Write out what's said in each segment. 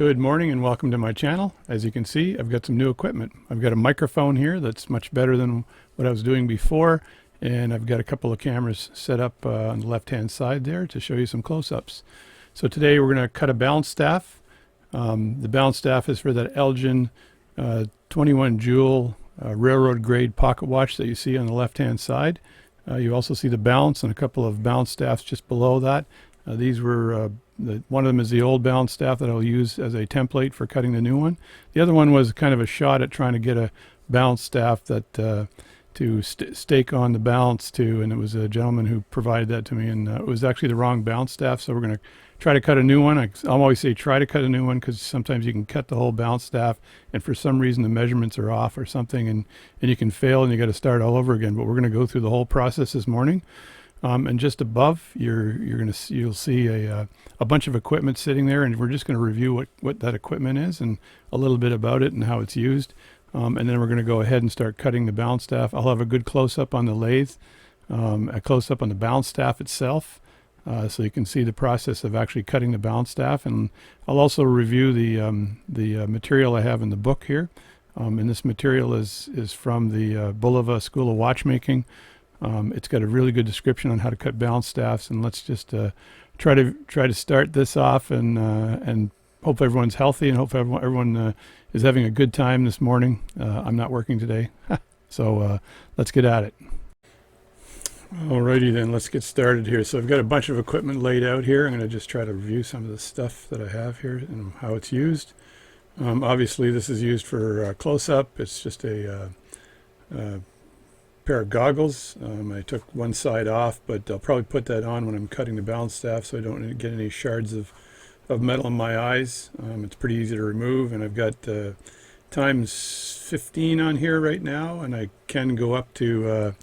Good morning and welcome to my channel. As you can see, I've got some new equipment. I've got a microphone here that's much better than what I was doing before, and I've got a couple of cameras set up on the left hand side there to show you some close-ups. So today we're going to cut a balance staff. The balance staff is for that Elgin 21 jewel railroad grade pocket watch that you see on the left hand side. You also see the balance and a couple of balance staffs just below that. These were one of them is the old balance staff that I'll use as a template for cutting the new one. The other one was kind of a shot at trying to get a balance staff that to stake on the balance to, and it was a gentleman who provided that to me, and it was actually the wrong balance staff, so we're going to try to cut a new one. I always say try to cut a new one because sometimes you can cut the whole balance staff and for some reason the measurements are off or something, and you can fail and you got to start all over again. But we're going to go through the whole process this morning. And just above, you'll see a bunch of equipment sitting there, and we're just going to review what that equipment is and a little bit about it and how it's used. And then we're going to go ahead and start cutting the balance staff. I'll have a good close-up on the lathe, a close-up on the balance staff itself, so you can see the process of actually cutting the balance staff. And I'll also review the material I have in the book here. And this material is from the Bulova School of Watchmaking. It's got a really good description on how to cut balance staffs, and let's just try to start this off and hope everyone's healthy and hope everyone is having a good time this morning. I'm not working today, so let's get at it. Alrighty then, let's get started here. So I've got a bunch of equipment laid out here. I'm going to just try to review some of the stuff that I have here and how it's used. Obviously this is used for close-up. It's just a pair of goggles. I took one side off, but I'll probably put that on when I'm cutting the balance staff so I don't get any shards of metal in my eyes. It's pretty easy to remove, and I've got times 15 on here right now, and I can go up to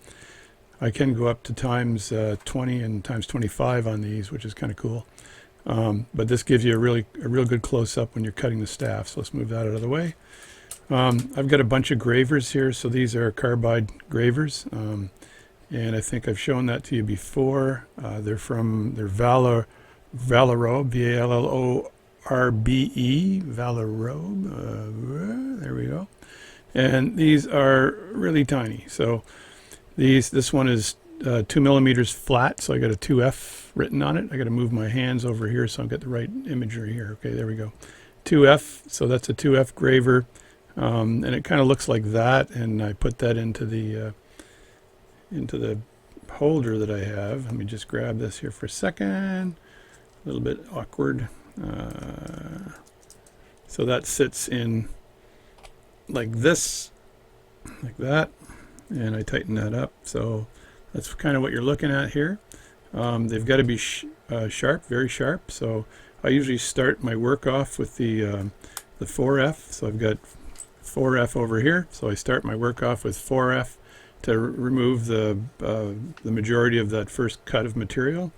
times 20 and times 25 on these, which is kind of cool. But this gives you a real good close-up when you're cutting the staff. So let's move that out of the way. I've got a bunch of gravers here, so these are carbide gravers, and I think I've shown that to you before. They're Valorobe, V-A-L-L-O-R-B-E, Valorobe, there we go. And these are really tiny. So this one is 2 millimeters flat, so I got a 2F written on it. I got to move my hands over here so I've got the right imagery here. Okay, there we go. 2F, so that's a 2F graver. And it kind of looks like that, and I put that into the holder that I have. Let me just grab this here for a second. A little bit awkward. So that sits in like this, like that, and I tighten that up. So that's kind of what you're looking at here. They've got to be sharp, very sharp. So I usually start my work off with the 4F. So I've got 4F over here, so I start my work off with 4F to remove the majority of that first cut of material,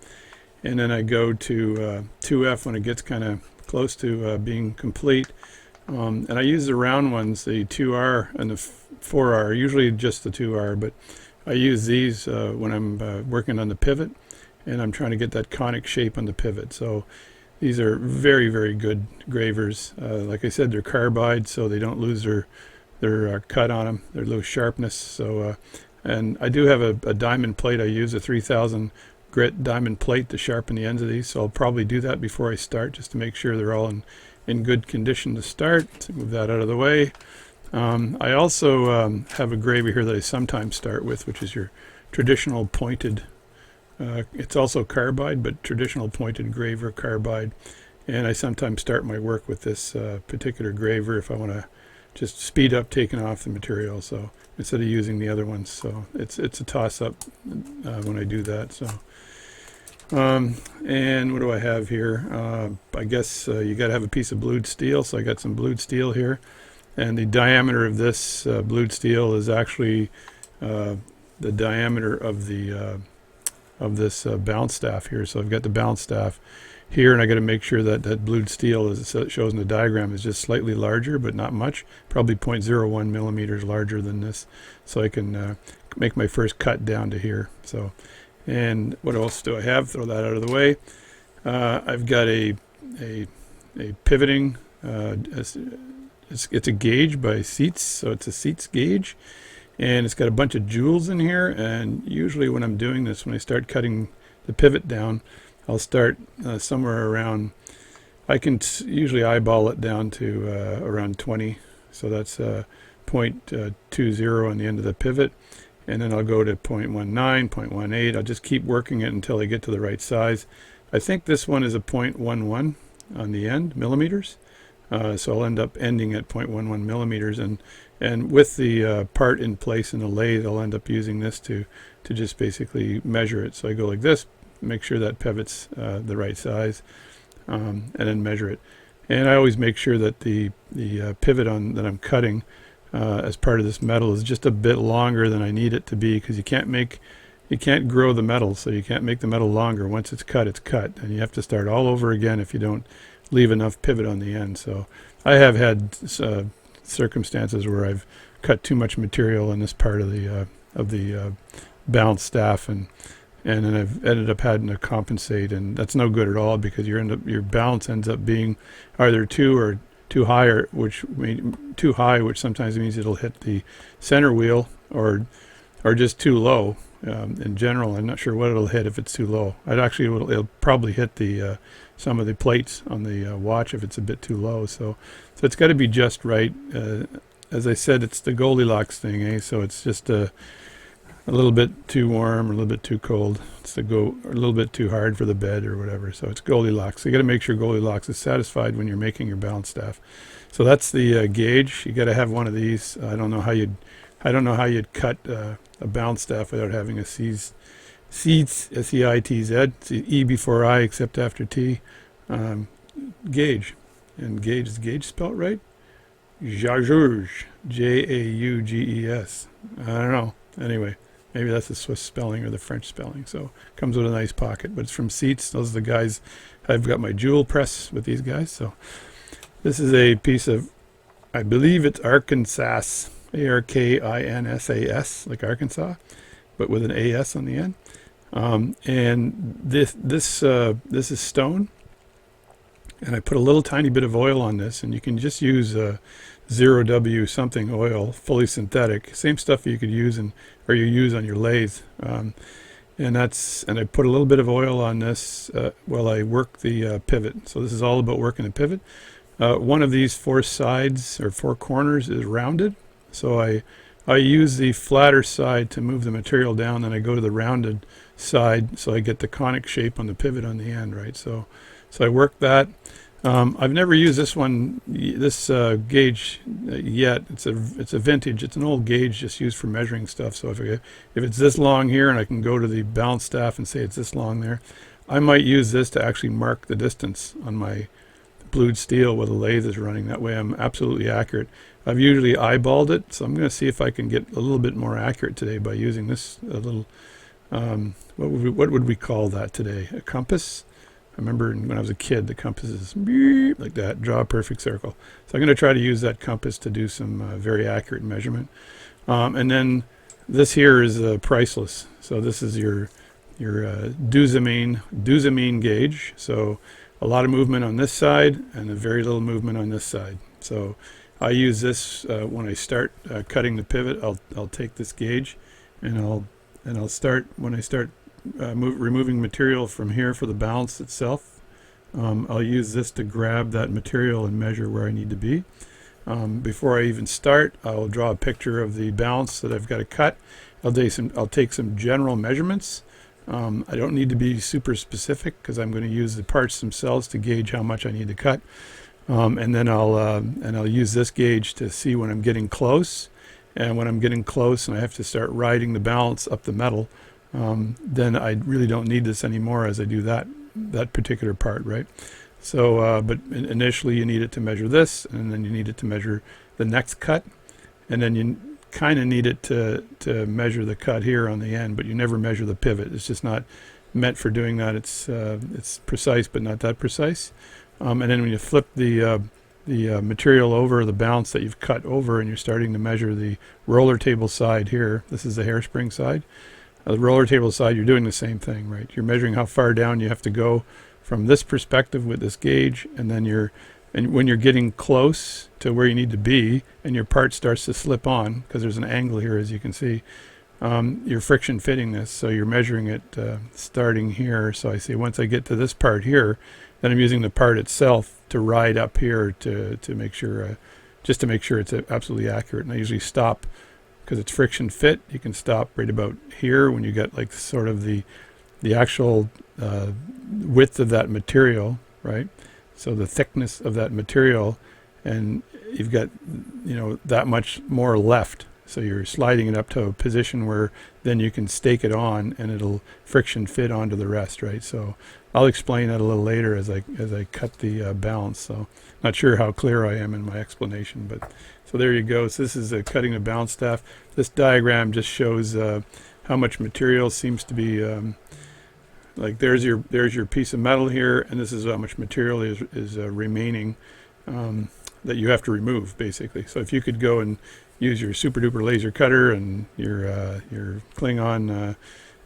and then I go to 2F when it gets kind of close to being complete. And I use the round ones, the 2R and the 4R, usually just the 2R, but I use these when I'm working on the pivot, and I'm trying to get that conic shape on the pivot. So these are very, very good gravers. Like I said, they're carbide, so they don't lose their cut on them. Their low sharpness. So, and I do have a diamond plate. I use a 3000 grit diamond plate to sharpen the ends of these. So I'll probably do that before I start, just to make sure they're all in good condition to start. So move that out of the way. I also have a graver here that I sometimes start with, which is your traditional pointed. It's also carbide, but traditional pointed graver carbide, and I sometimes start my work with this particular graver if I want to just speed up taking off the material, so instead of using the other ones. So it's a toss-up when I do that. So and what do I have here? I guess you got to have a piece of blued steel, so I got some blued steel here, and the diameter of this blued steel is actually the diameter of this balance staff here. So I've got the balance staff here, and I got to make sure that that blued steel, as it shows in the diagram, is just slightly larger, but not much, probably 0.01 millimeters larger than this, so I can make my first cut down to here. So, and what else do I have? Throw that out of the way. I've got a pivoting it's a gauge by Seats, so it's a Seats gauge, and it's got a bunch of jewels in here. And usually when I'm doing this, when I start cutting the pivot down, I'll start somewhere around, I can usually eyeball it down to around 20, so that's 0.20 on the end of the pivot, and then I'll go to 0.19, 0.18. I'll just keep working it until I get to the right size. I think this one is a 0.11 on the end, millimeters. So I'll end up ending at 0.11 millimeters, and with the part in place in the lathe, I'll end up using this to just basically measure it. So I go like this, make sure that pivot's the right size, and then measure it. And I always make sure that the pivot that I'm cutting as part of this metal is just a bit longer than I need it to be, because you can't grow the metal, so you can't make the metal longer. Once it's cut, and you have to start all over again if you don't leave enough pivot on the end. So I have had circumstances where I've cut too much material in this part of the balanced staff, and then I've ended up having to compensate, and that's no good at all, because your balance ends up being either too high, which sometimes means it'll hit the center wheel, or just too low. In general, I'm not sure what it'll hit if it's too low. It'll probably hit the some of the plates on the watch if it's a bit too low. So it's got to be just right. As I said, it's the Goldilocks thing, eh? So it's just a little bit too warm or a little bit too cold. It's a little bit too hard for the bed or whatever. So it's Goldilocks. So you got to make sure Goldilocks is satisfied when you're making your balance staff. So that's the gauge. You got to have one of these. I don't know how you'd cut a balance staff without having a Seats, S-E-I-T-Z, E before I except after T, gauge. And gauge, is gauge spelled right? Jauges, J-A-U-G-E-S. I don't know. Anyway, maybe that's the Swiss spelling or the French spelling. So comes with a nice pocket, but it's from Seats. Those are the guys. I've got my jewel press with these guys. So this is a piece of, I believe it's Arkansas, A-R-K-I-N-S-A-S, like Arkansas, but with an A-S on the end. And this is stone, and I put a little tiny bit of oil on this, and you can just use 0W something oil, fully synthetic, same stuff you could use you use on your lathe. And I put a little bit of oil on this while I work the pivot. So this is all about working the pivot. One of these four sides or four corners is rounded, so I use the flatter side to move the material down, then I go to the rounded side, so I get the conic shape on the pivot on the end, right? So I work that. I've never used this gauge yet. It's a vintage. It's an old gauge just used for measuring stuff. So if it's this long here, and I can go to the balance staff and say it's this long there, I might use this to actually mark the distance on my blued steel where the lathe is running. That way I'm absolutely accurate. I've usually eyeballed it, so I'm going to see if I can get a little bit more accurate today by using this little, what would we call that today? A compass? I remember when I was a kid, the compass is beep, like that, draw a perfect circle. So I'm going to try to use that compass to do some very accurate measurement. And then this here is priceless. So this is your Duzamine gauge. So a lot of movement on this side and a very little movement on this side. So I use this when I start cutting the pivot. I'll take this gauge, and I'll start when I start removing material from here for the balance itself. I'll use this to grab that material and measure where I need to be. Before I even start, I'll draw a picture of the balance that I've got to cut. I'll take some general measurements. I don't need to be super specific because I'm going to use the parts themselves to gauge how much I need to cut. And then I'll use this gauge to see when I'm getting close. And when I'm getting close and I have to start riding the balance up the metal, then I really don't need this anymore as I do that particular part, right? So, but initially you need it to measure this, and then you need it to measure the next cut, and then you kind of need it to measure the cut here on the end, but you never measure the pivot. It's just not meant for doing that. It's precise, but not that precise. And then when you flip the material over, the balance that you've cut over, and you're starting to measure the roller table side here, this is the hairspring side. The roller table side, you're doing the same thing, right? You're measuring how far down you have to go from this perspective with this gauge, and then you're And when you're getting close to where you need to be and your part starts to slip on, because there's an angle here as you can see, you're friction fitting this, so you're measuring it starting here. So I see once I get to this part here, then I'm using the part itself to ride up here to make sure, just to make sure it's absolutely accurate. And I usually stop, because it's friction fit, you can stop right about here when you get like sort of the actual width of that material, right? So the thickness of that material, and you've got, you know, that much more left. So you're sliding it up to a position where then you can stake it on and it'll friction fit onto the rest, right? So I'll explain that a little later as I cut the balance. So not sure how clear I am in my explanation, but so there you go. So this is cutting the balance staff. This diagram just shows how much material seems to be like there's your piece of metal here, and this is how much material is remaining that you have to remove, basically. So if you could go and use your super duper laser cutter and your Klingon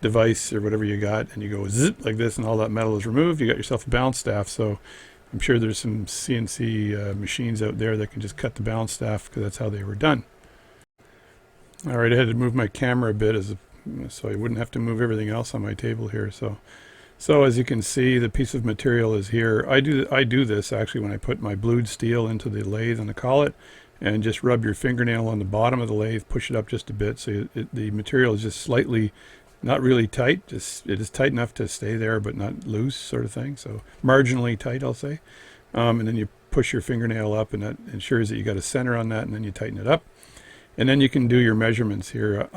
device or whatever you got, and you go zip like this, and all that metal is removed, you got yourself a balance staff. So I'm sure there's some CNC machines out there that can just cut the balance staff, because that's how they were done. All right, I had to move my camera a bit so I wouldn't have to move everything else on my table here. So as you can see, the piece of material is here. I do this actually when I put my blued steel into the lathe on the collet, and just rub your fingernail on the bottom of the lathe, push it up just a bit, so the material is just slightly, not really tight, just it is tight enough to stay there but not loose, sort of thing. So marginally tight, I'll say. And then you push your fingernail up, and that ensures that you got a center on that, and then you tighten it up. And then you can do your measurements here.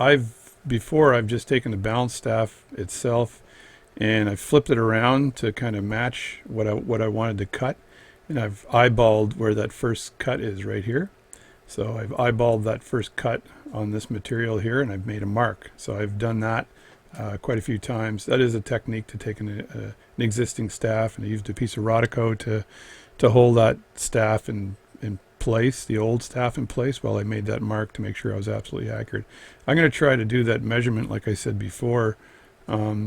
Before I've just taken the balance staff itself and I flipped it around to kind of match what I wanted to cut, and I've eyeballed where that first cut is right here. So I've eyeballed that first cut on this material here, and I've made a mark. So I've done that quite a few times. That is a technique to take an existing staff, and I used a piece of Rodico to hold that staff in place, the old staff in place, while I made that mark to make sure I was absolutely accurate. I'm going to try to do that measurement like I said before,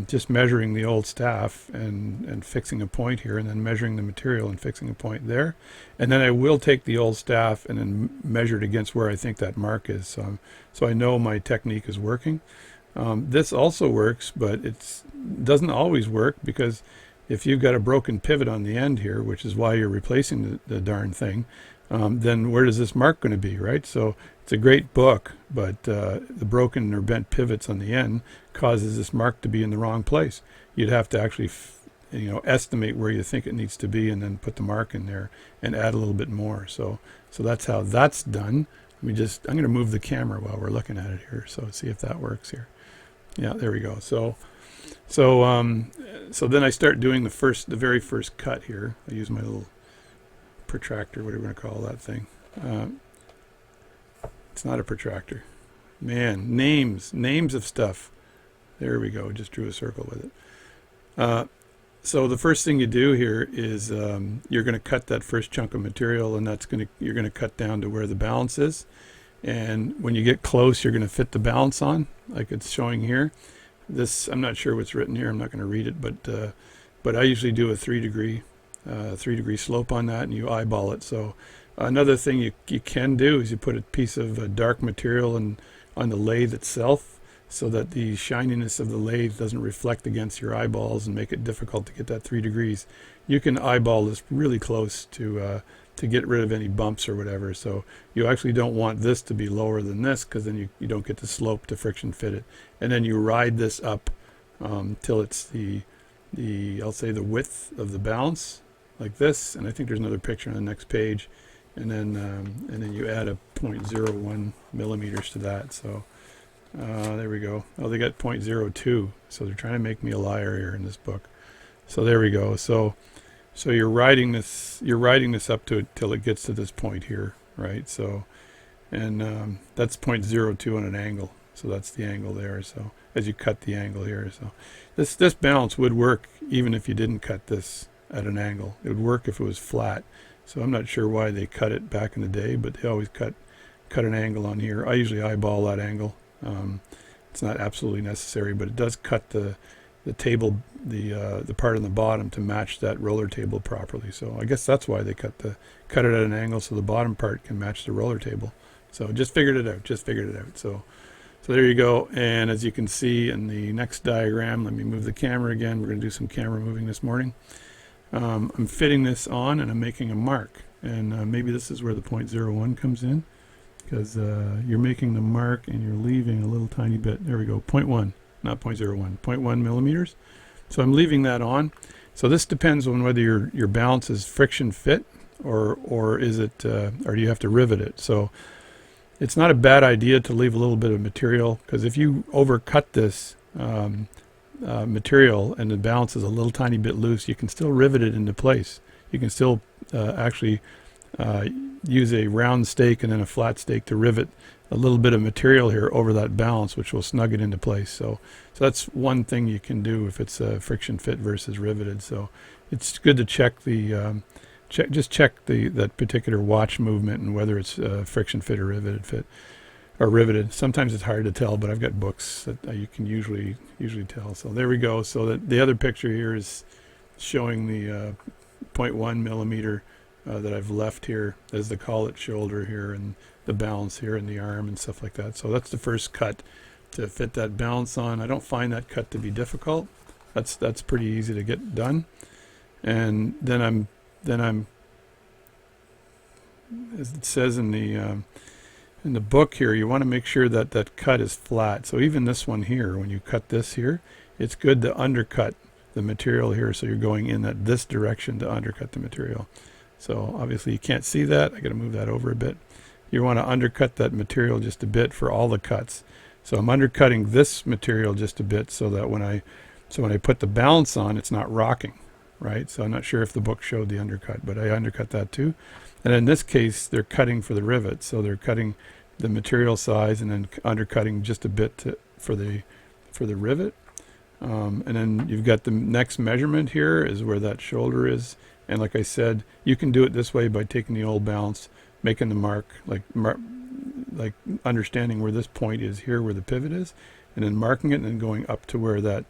just measuring the old staff and fixing a point here, and then measuring the material and fixing a point there. And then I will take the old staff and then measure it against where I think that mark is. So I know my technique is working. This also works, but it doesn't always work, because if you've got a broken pivot on the end here, which is why you're replacing the darn thing, then where does this mark going to be, right? So it's a great book, but the broken or bent pivots on the end causes this mark to be in the wrong place. You'd have to actually estimate where you think it needs to be, and then put the mark in there and add a little bit more. So that's how that's done. I'm going to move the camera while we're looking at it here, so see if that works here. Yeah, there we go. So then I start doing the very first cut here. I use my little protractor, whatever you want to call that thing. It's not a protractor. Man, names of stuff. There we go. Just drew a circle with it. So the first thing you do here is you're going to cut that first chunk of material, and you're going to cut down to where the balance is. And when you get close, you're going to fit the balance on, like it's showing here. This, I'm not sure what's written here. I'm not going to read it, but I usually do a 3-degree slope on that, and you eyeball it. So another thing you can do is you put a piece of dark material on the lathe itself, so that the shininess of the lathe doesn't reflect against your eyeballs and make it difficult to get that 3 degrees. You can eyeball this really close to get rid of any bumps or whatever. So you actually don't want this to be lower than this, because then you don't get the slope to friction fit it. And then you ride this up till it's I'll say the width of the balance, like this. And I think there's another picture on the next page. And then you add a 0.01 millimeters to that. So there we go. Oh, they got 0.02. So they're trying to make me a liar here in this book. So there we go. So you're riding this up to it till it gets to this point here, right? So, and that's 0.02 on an angle. So that's the angle there. So as you cut the angle here, so this balance would work even if you didn't cut this at an angle. It would work if it was flat. So I'm not sure why they cut it back in the day, but they always cut an angle on here. I usually eyeball that angle. It's not absolutely necessary, but it does cut the the table, the part on the bottom to match that roller table properly. So I guess that's why they cut it at an angle so the bottom part can match the roller table. So just figured it out. So there you go. And as you can see in the next diagram, let me move the camera again. We're going to do some camera moving this morning. I'm fitting this on and I'm making a mark. And maybe this is where the 0.01 comes in, because you're making the mark and you're leaving a little tiny bit. There we go, 0.1, not 0.01, 0.1 millimeters. So I'm leaving that on. So this depends on whether your balance is friction fit or is it or do you have to rivet it. So it's not a bad idea to leave a little bit of material, because if you overcut this material and the balance is a little tiny bit loose, you can still rivet it into place. You can still actually use a round stake and then a flat stake to rivet a little bit of material here over that balance, which will snug it into place. So that's one thing you can do if it's friction fit versus riveted. So it's good to check the check that particular watch movement and whether it's friction fit or riveted. Sometimes it's hard to tell, but I've got books that you can usually tell. So there we go. So that the other picture here is showing the 0.1 millimeter that I've left here as the collet shoulder here, and the balance here in the arm and stuff like that. So that's the first cut to fit that balance on. I don't find that cut to be difficult. That's pretty easy to get done. And then I'm as it says in the book here, you want to make sure that that cut is flat. So even this one here, when you cut this here, it's good to undercut the material here, so you're going in this direction to undercut the material. So obviously you can't see that. I got to move that over a bit. You want to undercut that material just a bit for all the cuts. So I'm undercutting this material just a bit so that when I put the balance on, it's not rocking, right? So I'm not sure if the book showed the undercut, but I undercut that too. And in this case, they're cutting for the rivet, so they're cutting the material size and then undercutting just a bit for the rivet. And then you've got the next measurement here is where that shoulder is. And like I said, you can do it this way by taking the old balance, making the mark, like understanding where this point is here, where the pivot is, and then marking it and then going up to where that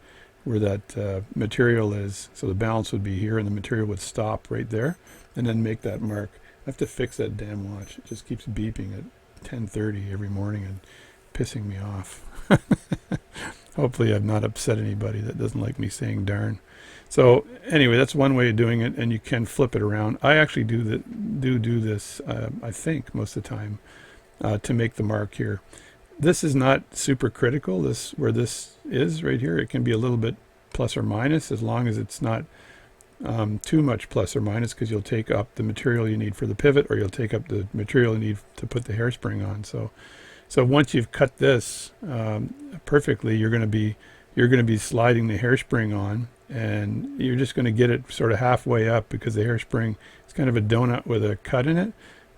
material is. So the balance would be here and the material would stop right there, and then make that mark. I have to fix that damn watch. It just keeps beeping at 10:30 every morning and pissing me off. Hopefully I've not upset anybody that doesn't like me saying darn. So anyway, that's one way of doing it, and you can flip it around. I actually do this, I think, most of the time to make the mark here. This is not super critical, where this is right here. It can be a little bit plus or minus, as long as it's not too much plus or minus, because you'll take up the material you need for the pivot, or you'll take up the material you need to put the hairspring on. So once you've cut this perfectly, you're going to be sliding the hairspring on, and you're just going to get it sort of halfway up, because the hairspring is kind of a donut with a cut in it,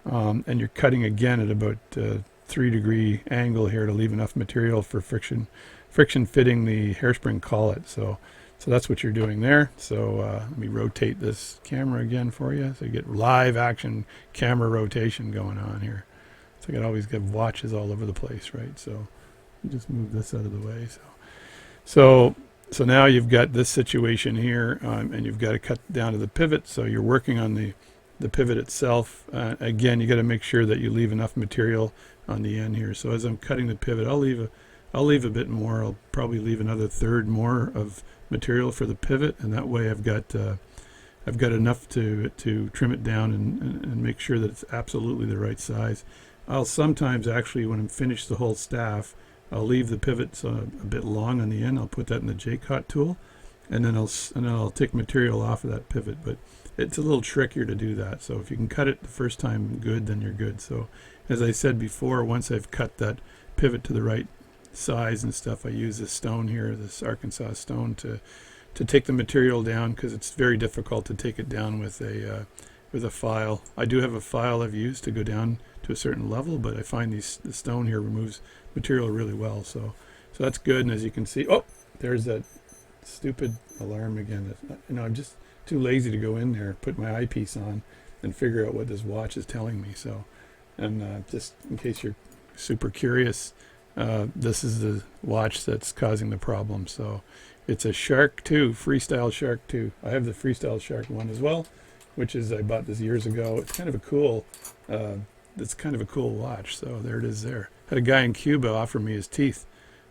and you're cutting again at about 3-degree angle here to leave enough material for friction fitting the hairspring collet. So that's what you're doing there. So let me rotate this camera again for you, so you get live action camera rotation going on here. So I could always get watches all over the place, right? So just move this out of the way. So now you've got this situation here, and you've got to cut down to the pivot. So you're working on the pivot itself. Again, you got to make sure that you leave enough material on the end here. So as I'm cutting the pivot, I'll leave a bit more. I'll probably leave another third more of material for the pivot, and that way I've got enough to trim it down and make sure that it's absolutely the right size. I'll sometimes actually, when I'm finished the whole staff, I'll leave the pivots a bit long on the end. I'll put that in the J-Cut tool, and then I'll take material off of that pivot. But it's a little trickier to do that. So if you can cut it the first time good, then you're good. So as I said before, once I've cut that pivot to the right size and stuff, I use this stone here, this Arkansas stone, to take the material down, because it's very difficult to take it down with a file. I do have a file I've used to go down to a certain level, but I find the stone here removes material really well. So that's good. And as you can see, oh, there's that stupid alarm again. I'm just too lazy to go in there, put my eyepiece on, and figure out what this watch is telling me. So, and just in case you're super curious, this is the watch that's causing the problem. So it's a Shark 2, Freestyle Shark 2. I have the Freestyle Shark 1 as well, which is, I bought this years ago. It's kind of a cool, watch. So there it is there. Had a guy in Cuba offer me his teeth,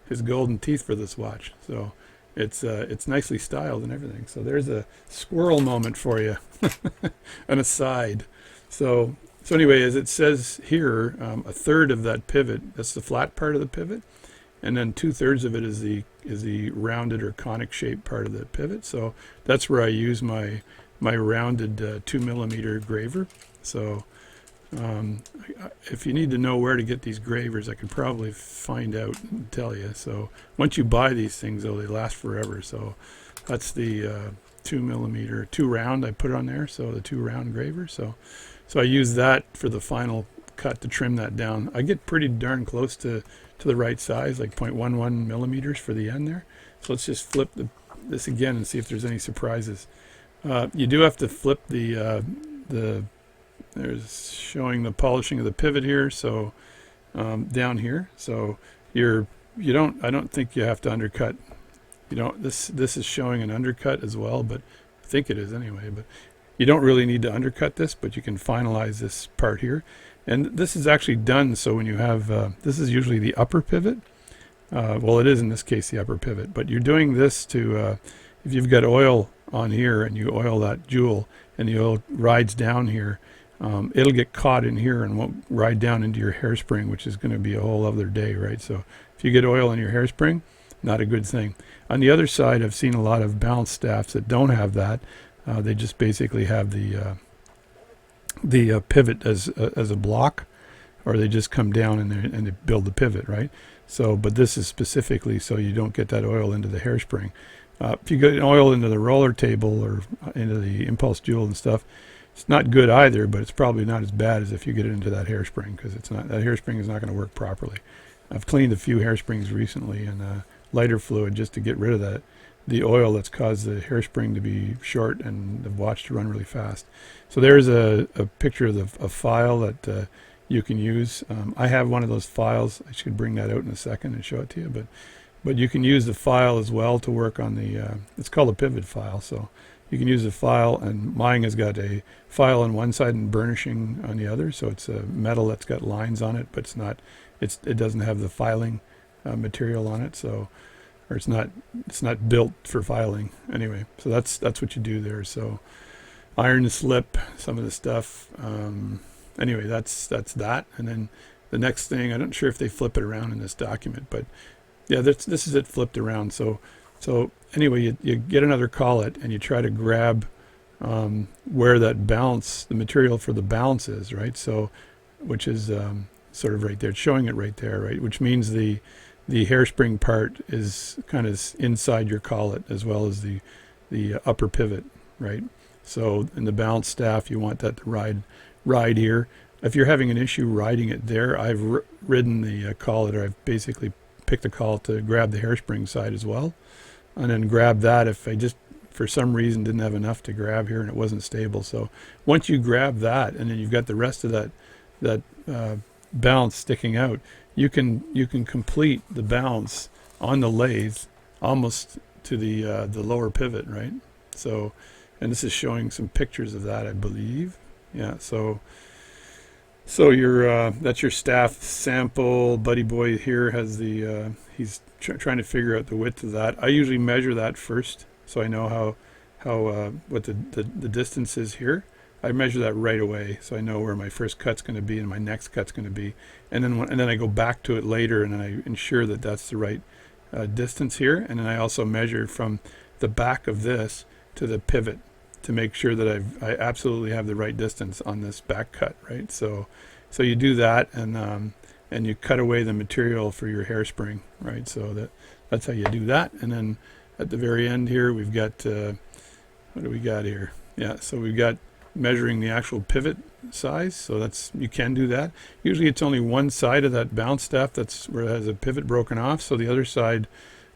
his golden teeth for this watch. So it's nicely styled and everything. So there's a squirrel moment for you, an aside. So anyway, as it says here, a third of that pivot, that's the flat part of the pivot, and then 2/3 of it is the rounded or conic shaped part of the pivot. So that's where I use my rounded 2mm graver. So if you need to know where to get these gravers, I can probably find out and tell you. So once you buy these things, though, they last forever. So that's the 2mm, 2 round I put on there. So the 2 round graver. So I use that for the final cut to trim that down. I get pretty darn close to the right size, like 0.11 millimeters for the end there. So let's just flip this again and see if there's any surprises. You do have to flip there's showing the polishing of the pivot here. So down here. So I don't think you have to undercut. This is showing an undercut as well, but I think it is anyway. But you don't really need to undercut this, but you can finalize this part here. And this is actually done so when you have, this is usually the upper pivot. Well, it is in this case the upper pivot, but you're doing this to, if you've got oil on here and you oil that jewel and the oil rides down here, it'll get caught in here and won't ride down into your hairspring, which is going to be a whole other day, right? So if you get oil in your hairspring, not a good thing. On the other side, I've seen a lot of balance staffs that don't have that. They just basically have the pivot as a block, or they just come down and they build the pivot, right? So, but this is specifically so you don't get that oil into the hairspring. If you get oil into the roller table or into the impulse jewel and stuff, it's not good either, but it's probably not as bad as if you get it into that hairspring, because that hairspring is not going to work properly. I've cleaned a few hairsprings recently in lighter fluid just to get rid of the oil that's caused the hairspring to be short and the watch to run really fast. So there's a picture of a file that you can use. I have one of those files. I should bring that out in a second and show it to you. But you can use the file as well to work on the, it's called a pivot file. So you can use the file, and mine has got a file on one side and burnishing on the other. So it's a metal that's got lines on it, but it doesn't have the filing material on it. So, or it's not built for filing anyway. So that's what you do there. So iron to slip some of the stuff. Anyway, that's that. And then the next thing, I'm not sure if they flip it around in this document, but yeah, this is it flipped around. So anyway, you get another collet and you try to grab where that balance, the material for the balance is, right? So, which is sort of right there. It's showing it right there, right? Which means the hairspring part is kind of inside your collet as well as the upper pivot, right? So in the balance staff, you want that to ride here. If you're having an issue riding it there, I've ridden the collet, or I've basically picked a collet to grab the hairspring side as well, and then grab that if I just for some reason didn't have enough to grab here and it wasn't stable. So once you grab that, and then you've got the rest of that balance sticking out, you can complete the balance on the lathe almost to the lower pivot, right? So, and this is showing some pictures of that, I believe. Yeah. So your that's your staff sample. Buddy boy here has the he's trying to figure out the width of that. I usually measure that first, so I know how what the distance is here. I measure that right away, so I know where my first cut's going to be and my next cut's going to be, and then I go back to it later and then I ensure that that's the right distance here, and then I also measure from the back of this to the pivot to make sure that I absolutely have the right distance on this back cut, right? So you do that, and you cut away the material for your hairspring, right? So that's how you do that. And then at the very end here, we've got what do we got here? Yeah, so we've got measuring the actual pivot size. So you can do that. Usually it's only one side of that bounce staff that's where it has a pivot broken off. So the other side,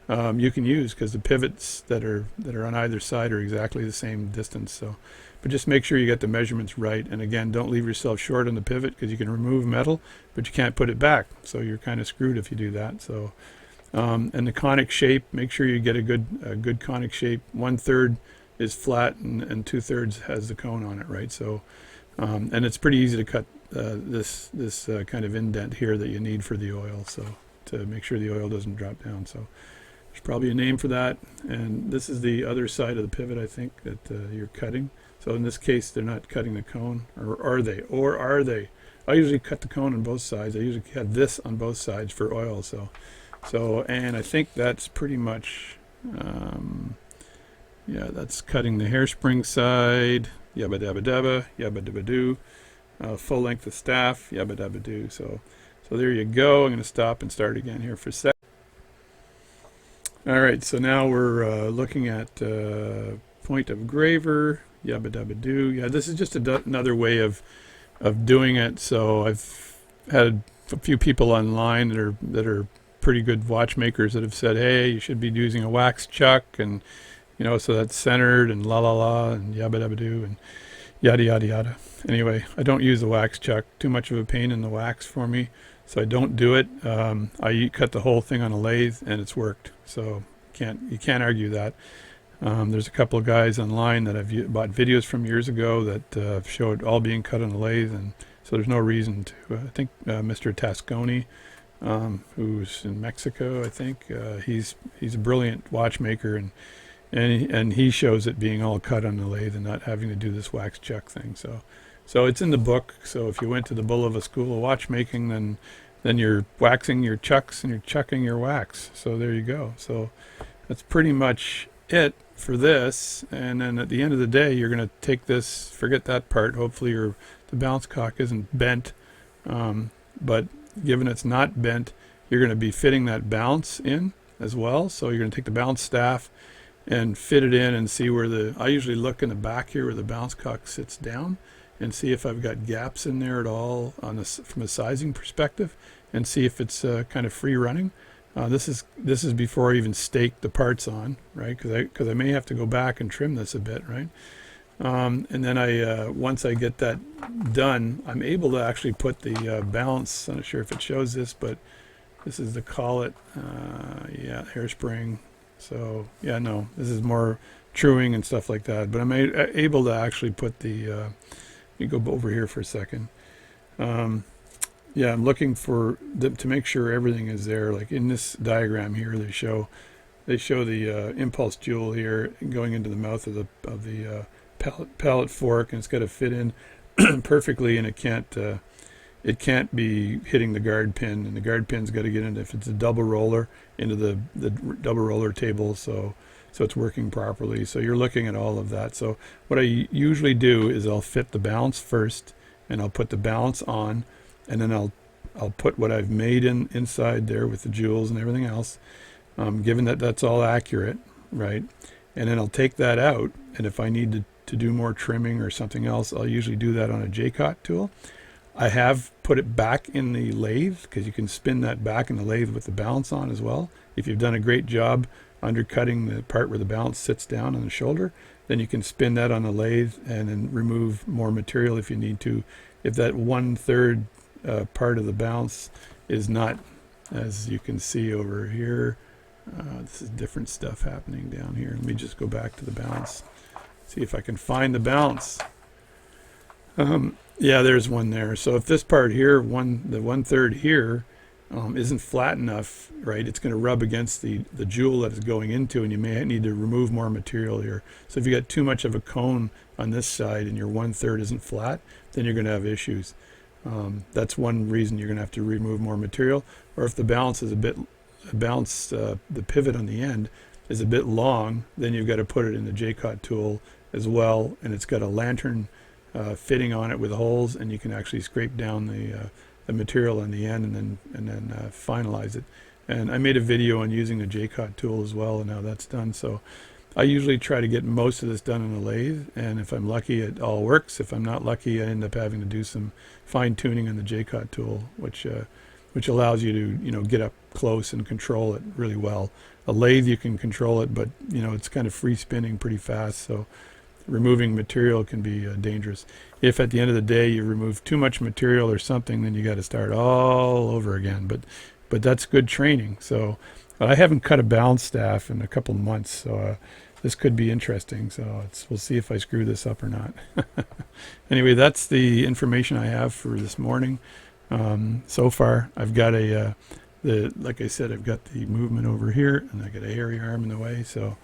you can use, because the pivots that are on either side are exactly the same distance. So, but just make sure you get the measurements right. And again, don't leave yourself short on the pivot, because you can remove metal, but you can't put it back. So you're kind of screwed if you do that. So, and the conic shape, make sure you get a good conic shape. 1/3 is flat, and 2/3 has the cone on it, right? So, and it's pretty easy to cut this kind of indent here that you need for the oil, so to make sure the oil doesn't drop down. So there's probably a name for that. And this is the other side of the pivot, I think, that you're cutting. So in this case, they're not cutting the cone, or are they? Or are they? I usually cut the cone on both sides. I usually have this on both sides for oil. So and I think that's pretty much, yeah, that's cutting the hairspring side. Yabba dabba dabba, yabba dabba doo. Full length of staff, yabba dabba doo. So there you go. I'm going to stop and start again here for a sec. All right, so now we're looking at point of graver, yabba dabba doo. Yeah, this is just another way of doing it. So I've had a few people online that are pretty good watchmakers that have said, hey, you should be using a wax chuck, and so that's centered, and la la la, and yabba dabba doo, and yada yada yada. Anyway, I don't use the wax chuck. Too much of a pain in the wax for me, so I don't do it. I cut the whole thing on a lathe, and it's worked. So you can't argue that. There's a couple of guys online that I've bought videos from years ago that showed all being cut on a lathe, and so there's no reason to. I think Mr. Tasconi, who's in Mexico, I think he's a brilliant watchmaker, and he shows it being all cut on the lathe and not having to do this wax chuck thing. So it's in the book. So if you went to the Bulova School of Watchmaking, then you're waxing your chucks and you're chucking your wax. So there you go. So that's pretty much it for this. And then at the end of the day, you're going to take this, forget that part. Hopefully the balance cock isn't bent. But given it's not bent, you're going to be fitting that balance in as well. So you're going to take the balance staff and fit it in and see where I usually look in the back here where the balance cock sits down, and see if I've got gaps in there at all from a sizing perspective, and see if it's kind of free running. This is before I even stake the parts on, right? Because I may have to go back and trim this a bit, right? And then once I get that done, I'm able to actually put the balance. I'm not sure if it shows this, but this is the collet, yeah, hairspring. So yeah, no, this is more truing and stuff like that. But I'm able to actually put the. Let me go over here for a second. Yeah, I'm looking to make sure everything is there. Like in this diagram here, they show the impulse jewel here going into the mouth of the pallet fork, and it's got to fit in perfectly, and it can't be hitting the guard pin, and the guard pin's got to get into, if it's a double roller, into the double roller table, so it's working properly. So you're looking at all of that. So what I usually do is I'll fit the balance first, and I'll put the balance on, and then I'll put what I've made inside there with the jewels and everything else, given that that's all accurate, right? And then I'll take that out, and if I need to do more trimming or something else, I'll usually do that on a J-Cot tool. I have put it back in the lathe, because you can spin that back in the lathe with the balance on as well. If you've done a great job undercutting the part where the balance sits down on the shoulder, then you can spin that on the lathe and then remove more material if you need to. If that 1/3 part of the balance is not, as you can see over here, this is different stuff happening down here. Let me just go back to the balance, see if I can find the balance. Yeah, there's one there. So if this part here, the 1/3 here, isn't flat enough, right, it's going to rub against the jewel that it's going into, and you may need to remove more material here. So if you got too much of a cone on this side and your 1/3 isn't flat, then you're going to have issues. That's one reason you're going to have to remove more material. Or if the balance is the pivot on the end is a bit long, then you've got to put it in the J-Cot tool as well, and it's got a lantern fitting on it with holes, and you can actually scrape down the material on the end and then finalize it. And I made a video on using the J-Cot tool as well, and how that's done. So I usually try to get most of this done in the lathe, and if I'm lucky, it all works. If I'm not lucky, I end up having to do some fine tuning on the J-Cot tool, which allows you to get up close and control it really well. A lathe, you can control it, but you know, it's kind of free spinning pretty fast, so removing material can be dangerous. If at the end of the day you remove too much material or something, then you got to start all over again. But that's good training. So I haven't cut a balance staff in a couple of months, so this could be interesting. So we'll see if I screw this up or not. Anyway, that's the information I have for this morning. So far, I've got like I said, I've got the movement over here, and I got a hairy arm in the way. So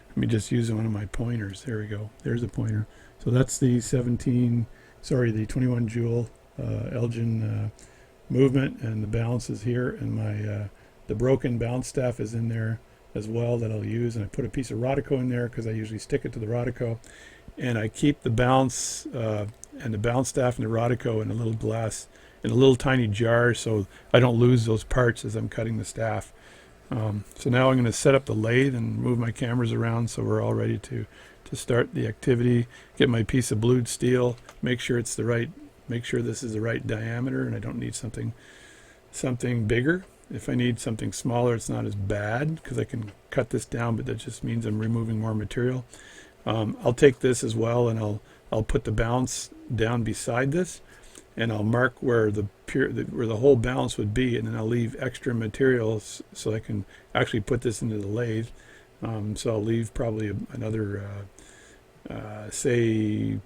let me just use one of my pointers. There we go. There's a pointer. So that's the 21 joule Elgin movement, and the balance is here, and the broken balance staff is in there as well that I'll use. And I put a piece of Rodico in there because I usually stick it to the Rodico, and I keep the balance and the balance staff and the Rodico in a little tiny jar, so I don't lose those parts as I'm cutting the staff. So now I'm going to set up the lathe and move my cameras around so we're all ready to start the activity. Get my piece of blued steel, make sure this is the right diameter, and I don't need something bigger. If I need something smaller, it's not as bad because I can cut this down, but that just means I'm removing more material. I'll take this as well, and I'll put the balance down beside this, and I'll mark where the whole balance would be, and then I'll leave extra materials so I can actually put this into the lathe. So I'll leave probably another, say,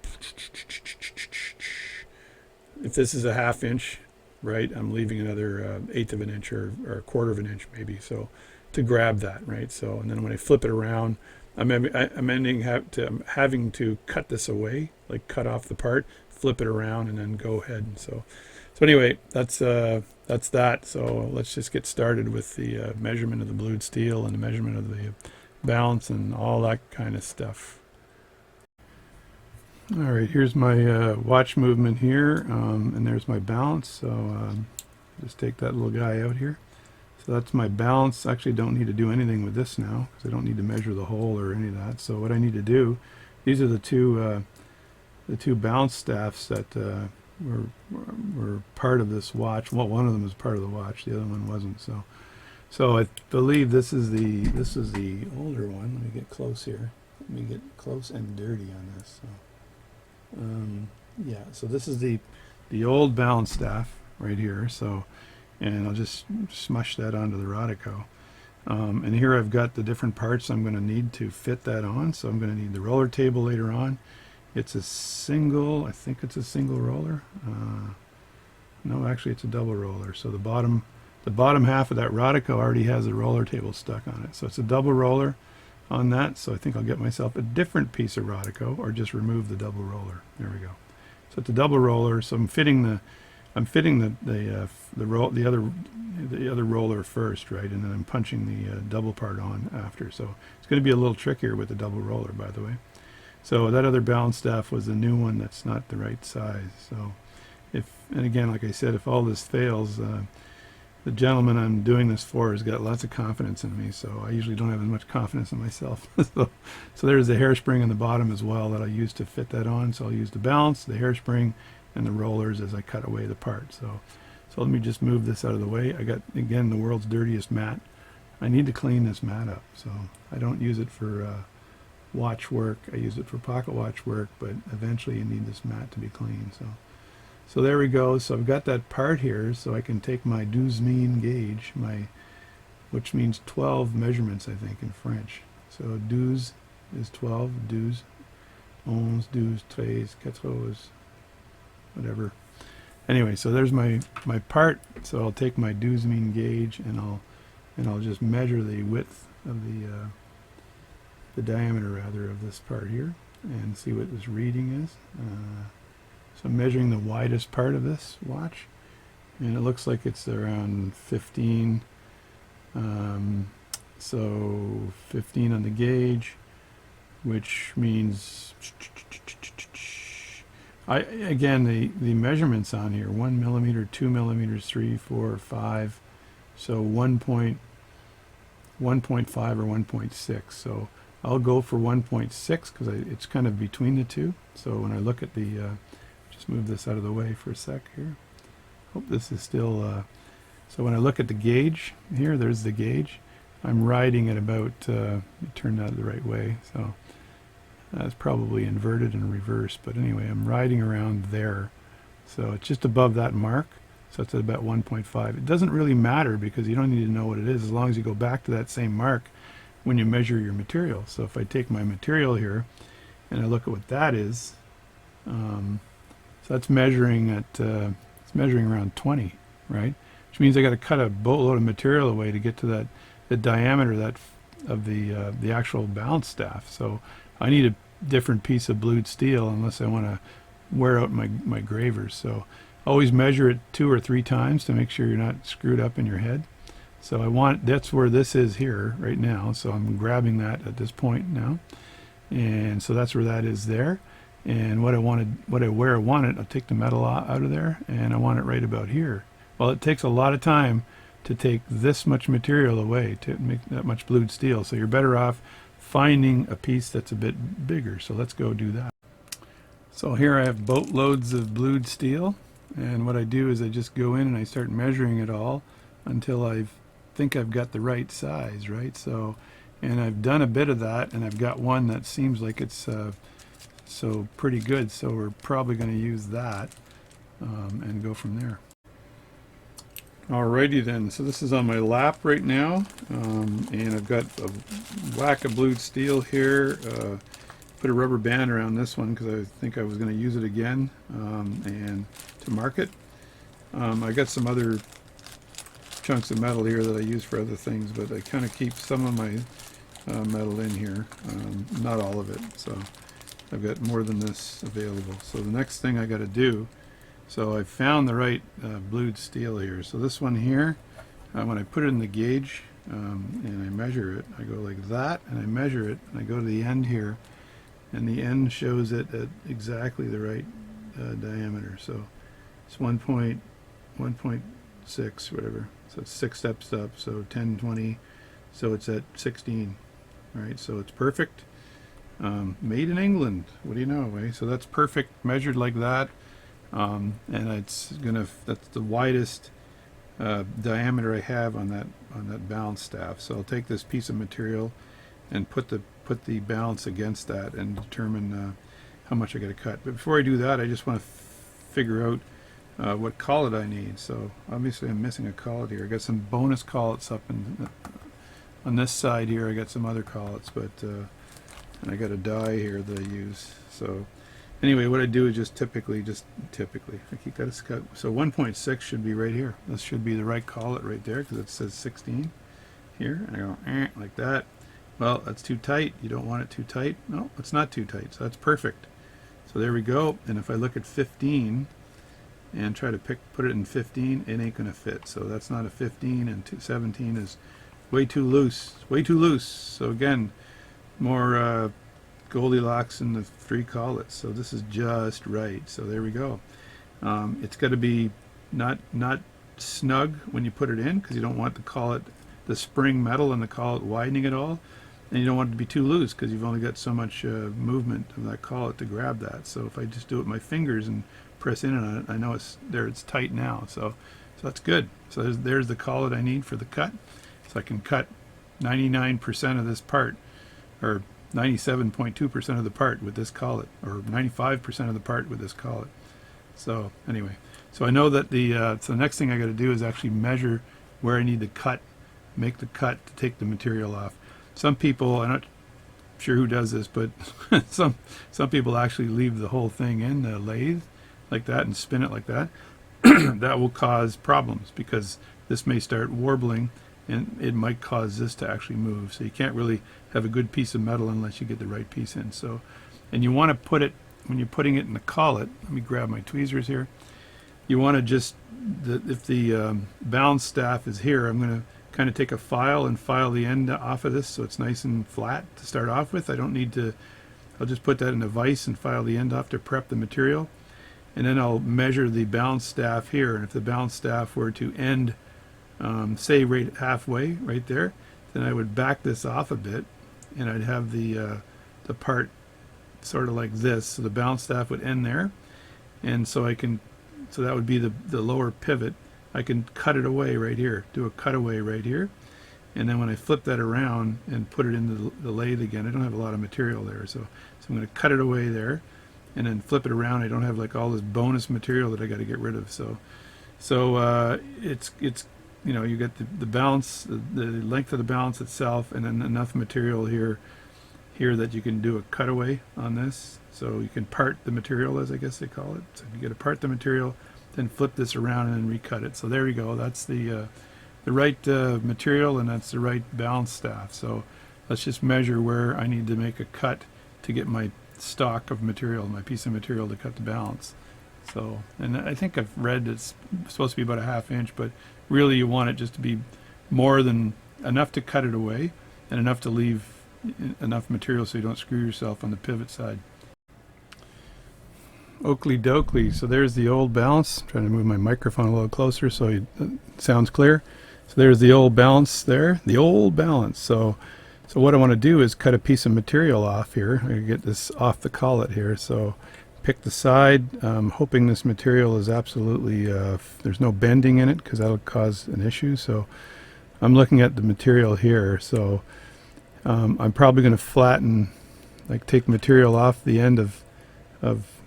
if this is a 1/2 inch, right, I'm leaving another 1/8 of an inch or 1/4 of an inch maybe, so to grab that, right? So, and then when I flip it around, I'm having to cut this away, like cut off the part, flip it around, and then go ahead. So anyway, that's that. So let's just get started with the measurement of the blued steel and the measurement of the balance and all that kind of stuff. All right, here's my watch movement here, and there's my balance. So just take that little guy out here. So that's my balance. Actually, don't need to do anything with this now because I don't need to measure the hole or any of that. So what I need to do, these are the two balance staffs that were part of this watch. Well, one of them was part of the watch, the other one wasn't. So I believe this is the older one. Let me get close here. Let me get close and dirty on this. So, yeah. So this is the old balance staff right here. So, and I'll just smush that onto the Rodico. And here I've got the different parts I'm going to need to fit that on. So I'm going to need the roller table later on. It's I think it's a single roller. No, actually it's a double roller. So the bottom half of that Rodico already has a roller table stuck on it. So it's a double roller on that. So I think I'll get myself a different piece of Rodico, or just remove the double roller. There we go. So it's a double roller. So I'm fitting the other roller first, right, and then I'm punching the double part on after. So it's going to be a little trickier with the double roller, by the way. So that other balance staff was the new one that's not the right size. So and again, like I said, if all this fails, the gentleman I'm doing this for has got lots of confidence in me, so I usually don't have as much confidence in myself. So there's the hairspring on the bottom as well that I use to fit that on. So I'll use the balance, the hairspring, and the rollers as I cut away the part. So let me just move this out of the way. I got, again, the world's dirtiest mat. I need to clean this mat up. So I don't use it for watch work. I use it for pocket watch work, but eventually you need this mat to be clean. So there we go. So I've got that part here, so I can take my 12 gauge, which means 12 measurements, I think, in French. So 12 is 12, 11, 13, 14, whatever. Anyway, so there's my part. So I'll take my 12 gauge and I'll just measure the width of the diameter rather of this part here and see what this reading is. So I'm measuring the widest part of this watch, and it looks like it's around 15. So 15 on the gauge, which means again the measurements on here: 1 millimeter, 2 millimeters, 3, 4, 5. So 1.5 or 1.6. So I'll go for 1.6 because it's kind of between the two. So when I look at the just move this out of the way for a sec here. Hope this is still so when I look at the gauge here, there's the gauge. I'm riding at about, turn that the right way, so that's probably inverted and reversed, but anyway, I'm riding around there. So it's just above that mark, so it's at about 1.5. It doesn't really matter because you don't need to know what it is as long as you go back to that same mark when you measure your material. So if I take my material here and I look at what that is, so that's measuring at, it's measuring around 20, right? Which means I got to cut a boatload of material away to get to that, the diameter that of the actual balance staff. So I need a different piece of blued steel unless I want to wear out my gravers. So always measure it 2 or 3 times to make sure you're not screwed up in your head. So I want, that's where this is here right now, so I'm grabbing that at this point now, and so that's where that is there. And where I want it, I'll take the metal out of there, and I want it right about here. Well, it takes a lot of time to take this much material away to make that much blued steel, so you're better off finding a piece that's a bit bigger. So let's go do that. So here I have boatloads of blued steel, and what I do is I just go in and I start measuring it all until I think I've got the right size, right? So, and I've done a bit of that, and I've got one that seems like it's so pretty good, so we're probably going to use that and go from there. Alrighty then, so this is on my lap right now, and I've got a whack of blued steel here. Put a rubber band around this one because I think I was going to use it again and to mark it. I got some other chunks of metal here that I use for other things, but I kind of keep some of my metal in here, not all of it, so I've got more than this available. So the next thing I got to do, so I found the right blued steel here. So this one here, when I put it in the gauge and I measure it, I go like that, and I measure it, and I go to the end here, and the end shows it at exactly the right diameter. So it's 1.6, whatever. So it's 6 steps up, so 10, 20, so it's at 16, right? So it's perfect. Made in England, what do you know, eh? So that's perfect, measured like that, and it's gonna, that's the widest diameter I have on that balance staff. So I'll take this piece of material and put the balance against that and determine how much I got to cut. But before I do that, I just want to figure out what collet I need. So obviously I'm missing a collet here. I got some bonus collets up on this side here. I got some other collets, but and I got a die here that I use. So anyway, what I do is just typically I keep that cut. So 1.6 should be right here. This should be the right collet right there because it says 16 here. And I go like that. Well, that's too tight. You don't want it too tight. No, it's not too tight, so that's perfect. So there we go. And if I look at 15 and try to put it in 15, it ain't gonna fit. So that's not a 15, and 17 is way too loose. Way too loose. So again, more Goldilocks in the 3 collets. So this is just right. So there we go. It's got to be not snug when you put it in, because you don't want the collet, the spring metal and the collet widening at all. And you don't want it to be too loose because you've only got so much movement of that collet to grab that. So if I just do it with my fingers and press in on it, I know it's there, it's tight now. So that's good. So there's the collet I need for the cut. So I can cut 99% of this part, or 97.2% of the part with this collet, or 95% of the part with this collet. So anyway, so I know that so the next thing I got to do is actually measure where I need to cut, make the cut to take the material off. Some people, I'm not sure who does this, but some people actually leave the whole thing in the lathe like that and spin it like that. That will cause problems because this may start warbling and it might cause this to actually move. So you can't really have a good piece of metal unless you get the right piece in. So, and you want to put it, when you're putting it in the collet, let me grab my tweezers here. You want to just, if the balance staff is here, I'm going to kind of take a file and file the end off of this so it's nice and flat to start off with. I don't need to, I'll just put that in a vise and file the end off to prep the material. And then I'll measure the balance staff here. And if the balance staff were to end, say right halfway, right there, then I would back this off a bit and I'd have the part sort of like this. So the balance staff would end there. And so I can, so that would be the lower pivot. I can cut it away right here, do a cutaway right here, And then when I flip that around and put it into the lathe again, I don't have a lot of material there. So I'm going to cut it away there and then flip it around. I don't have like all this bonus material that I got to get rid of. So it's you know, you get the balance, the length of the balance itself, and then enough material here that you can do a cutaway on this. So you can part the material, as I guess they call it. So you get to part the material, then flip this around and then recut it. So there you go. That's the right material, and that's the right balance staff. So let's just measure where I need to make a cut to get my stock of material, my piece of material to cut the balance. So, and I think I've read it's supposed to be about a 1/2 inch, but really you want it just to be more than enough to cut it away and enough to leave enough material so you don't screw yourself on the pivot side. Oakley dokley. So there's the old balance. I'm trying to move my microphone a little closer so it sounds clear. So there's the old balance there, the old balance. So what I want to do is cut a piece of material off here. I'm going to get this off the collet here. So pick the side, hoping this material is absolutely, there's no bending in it because that'll cause an issue. So I'm looking at the material here. So I'm probably going to flatten, like take material off the end of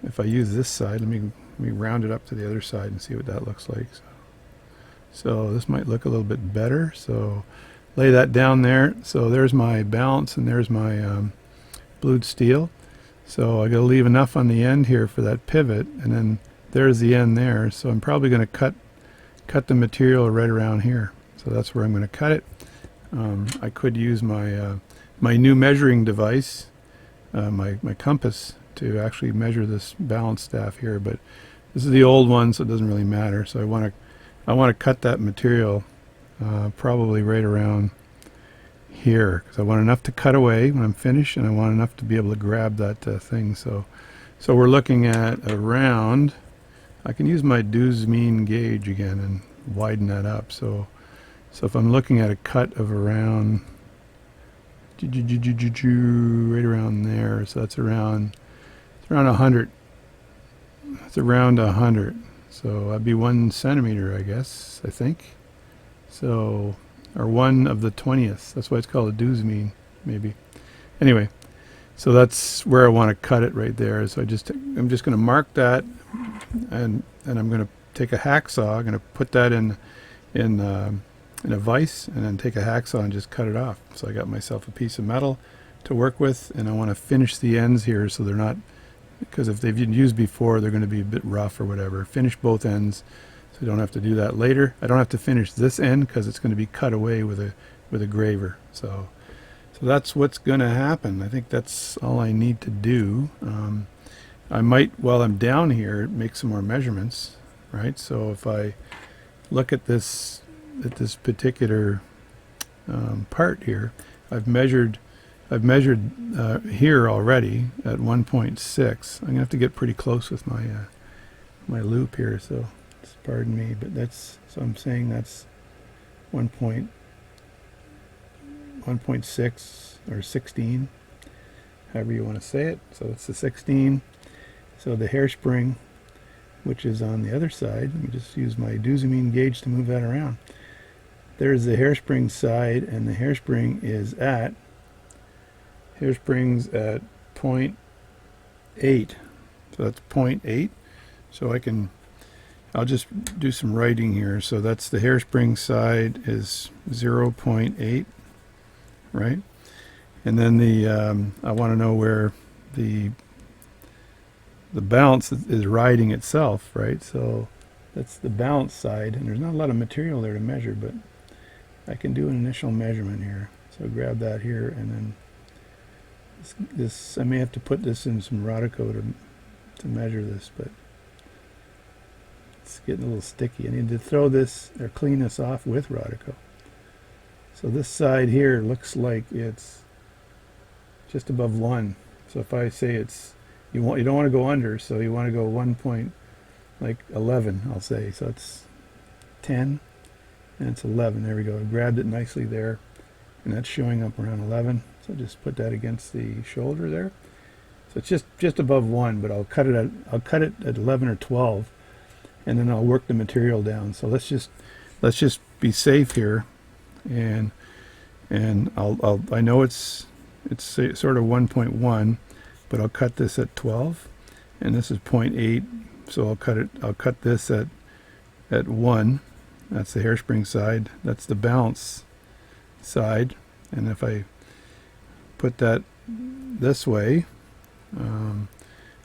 if I use this side, let me round it up to the other side and see what that looks like. So this might look a little bit better. So lay that down there. So there's my balance and there's my blued steel. So I got to leave enough on the end here for that pivot, and then there's the end there. So I'm probably going to cut the material right around here. So that's where I'm going to cut it. I could use my my new measuring device, my compass, to actually measure this balance staff here, but this is the old one, so it doesn't really matter. So I want to cut that material probably right around here, because I want enough to cut away when I'm finished, and I want enough to be able to grab that thing. So we're looking at around, I can use my dues mean gauge again and widen that up. So if I'm looking at a cut of around right around there, so that's around 100. It's around 100. So that'd be 1 centimeter, I guess, I think. So, or 1 of the 20th. That's why it's called a dues mean, maybe. Anyway, so that's where I want to cut it right there. So I'm just going to mark that, and I'm going to take a hacksaw. I'm going to put that in a vise, and then take a hacksaw and just cut it off. So I got myself a piece of metal to work with, and I want to finish the ends here so they're not, because if they've been used before, they're going to be a bit rough or whatever. Finish both ends so you don't have to do that later. I don't have to finish this end because it's going to be cut away with a graver. So that's what's going to happen. I think that's all I need to do. I might, while I'm down here, make some more measurements, right? So if I look at this particular part here, I've measured here already at 1.6. I'm gonna have to get pretty close with my my loop here, so just pardon me, but that's, so I'm saying that's 1.6 or 16, however you want to say it. So it's the 16. So the hairspring, which is on the other side, let me just use my Dussamin gauge to move that around. There's the hairspring side, and the hairspring is at hairsprings at 0.8. So that's 0.8. So I'll just do some writing here. So that's the hairspring side is 0.8, right? And then I want to know where the balance is riding itself, right? So that's the balance side, and there's not a lot of material there to measure, but I can do an initial measurement here. So grab that here, and then this I may have to put this in some Rodico to measure this, but it's getting a little sticky. I need to throw this or clean this off with Rodico. So this side here looks like it's just above 1. So if I say it's, you don't want to go under, so you want to go 1.11, I'll say. So it's 10 and it's 11. There we go. I grabbed it nicely there, and that's showing up around 11. So just put that against the shoulder there. So it's just above 1, but I'll cut it at 11 or 12, and then I'll work the material down. So let's just be safe here, and and I know it's sort of 1.1, but I'll cut this at 12, and this is 0.8, so I'll cut this at 1. That's the hairspring side, that's the balance side, and if I put that this way,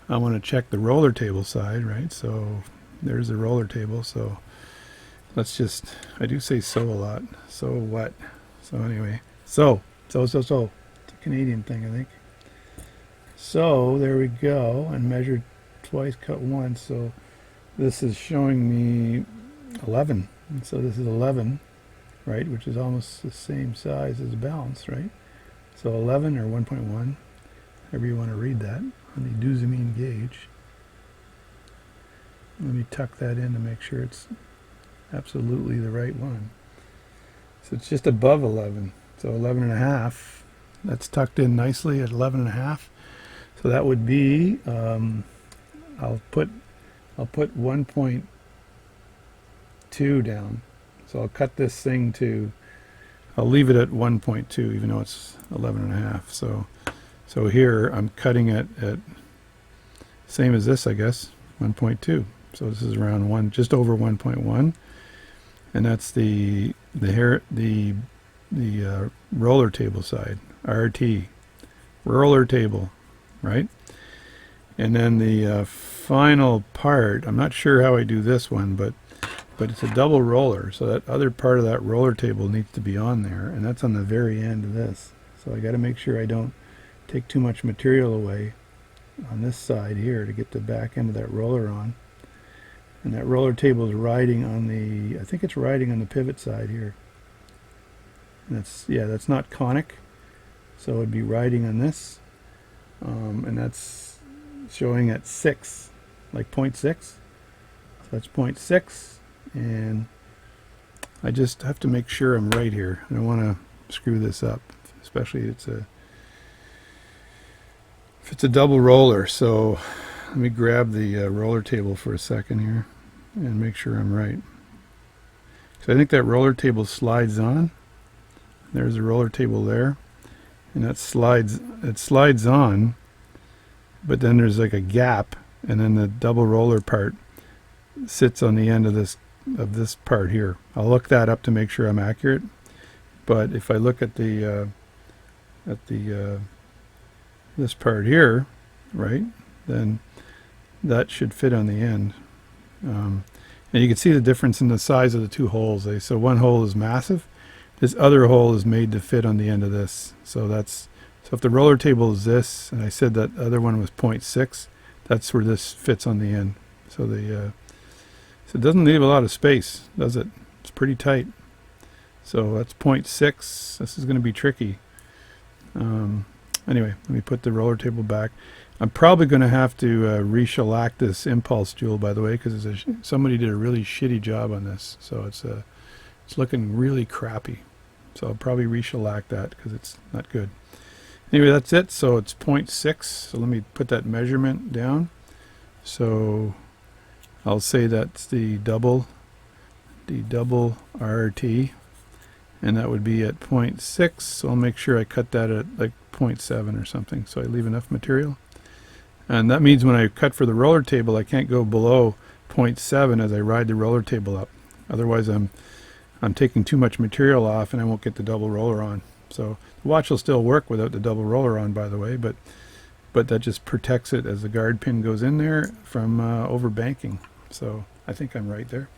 I want to check the roller table side, right? So there's the roller table. So let's just, I do say so a lot. So what? So anyway, so. It's a Canadian thing, I think. So there we go, and measured twice, cut once. So this is showing me 11. And so this is 11, right? Which is almost the same size as the balance, right? So 11 or 1.1, however you want to read that, on the Duzamine gauge. Let me tuck that in to make sure it's absolutely the right one. So it's just above 11. So 11 and a half. That's tucked in nicely at 11 and a half. So that would be, I'll put 1.2 down. So I'll cut this thing to, I'll leave it at 1.2 even though it's 11 and a half. So here I'm cutting it at same as this, I guess, 1.2. So this is around just over 1.1, and that's the roller table side, RT, roller table, right? And then the final part, I'm not sure how I do this one, but it's a double roller, so that other part of that roller table needs to be on there, and that's on the very end of this. So I got to make sure I don't take too much material away on this side here to get the back end of that roller on. And that roller table is riding on the, I think it's riding on the pivot side here. And that's not conic, so it'd be riding on this, and that's showing at 6, like 0.6. So that's 0.6, and I just have to make sure I'm right here. I don't want to screw this up, especially if it's a double roller. So let me grab the roller table for a second here and make sure I'm right. So I think that roller table slides on. There's a roller table there, and it slides on, but then there's like a gap, and then the double roller part sits on the end of this part here. I'll look that up to make sure I'm accurate, but if I look at the this part here, right, then that should fit on the end. And you can see the difference in the size of the two holes. So one hole is massive. This other hole is made to fit on the end of this. So if the roller table is this, and I said that other one was 0.6, that's where this fits on the end. So so it doesn't leave a lot of space, does it? It's pretty tight. So that's 0.6. This is going to be tricky. Anyway, let me put the roller table back. I'm probably going to have to re-shellac this impulse jewel, by the way, because somebody did a really shitty job on this. So it's looking really crappy. So I'll probably re-shellac that because it's not good. Anyway, that's it. So it's 0.6. So let me put that measurement down. So I'll say that's the double RT, and that would be at 0.6. So I'll make sure I cut that at like 0.7 or something, so I leave enough material. And that means when I cut for the roller table, I can't go below 0.7 as I ride the roller table up. Otherwise I'm taking too much material off and I won't get the double roller on. So the watch will still work without the double roller on, by the way, but that just protects it as the guard pin goes in there from over banking. So I think I'm right there.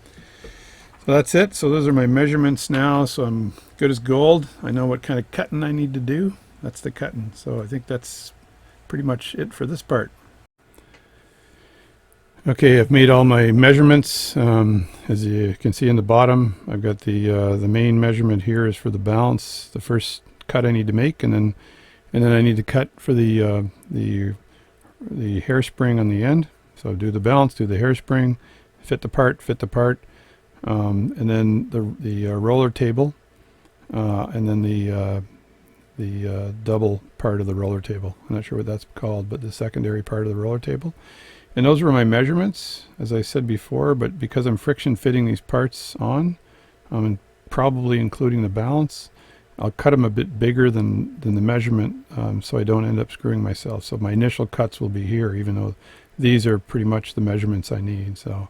So that's it. So those are my measurements now. So I'm good as gold. I know what kind of cutting I need to do. That's the cutting. So I think that's pretty much it for this part. Okay, I've made all my measurements. As you can see in the bottom, I've got the main measurement here is for the balance, the first cut I need to make, and then I need to cut for the hairspring on the end. So do the balance, do the hairspring, fit the part, and then the roller table, and then the double part of the roller table. I'm not sure what that's called, but the secondary part of the roller table. And those were my measurements, as I said before, but because I'm friction fitting these parts on, probably including the balance, I'll cut them a bit bigger than the measurement, so I don't end up screwing myself. So my initial cuts will be here, even though these are pretty much the measurements I need. So,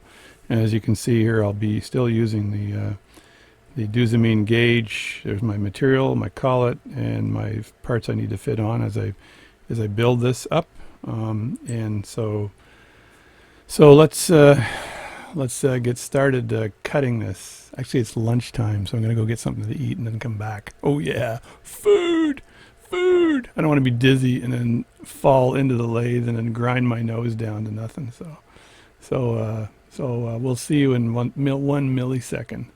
and as you can see here, I'll be still using the Duzamine gauge. There's my material, my collet, and my parts I need to fit on as I build this up. And so let's get started cutting this. Actually, it's lunchtime, so I'm gonna go get something to eat and then come back. Oh yeah, food! I don't want to be dizzy and then fall into the lathe and then grind my nose down to nothing. So we'll see you in one millisecond.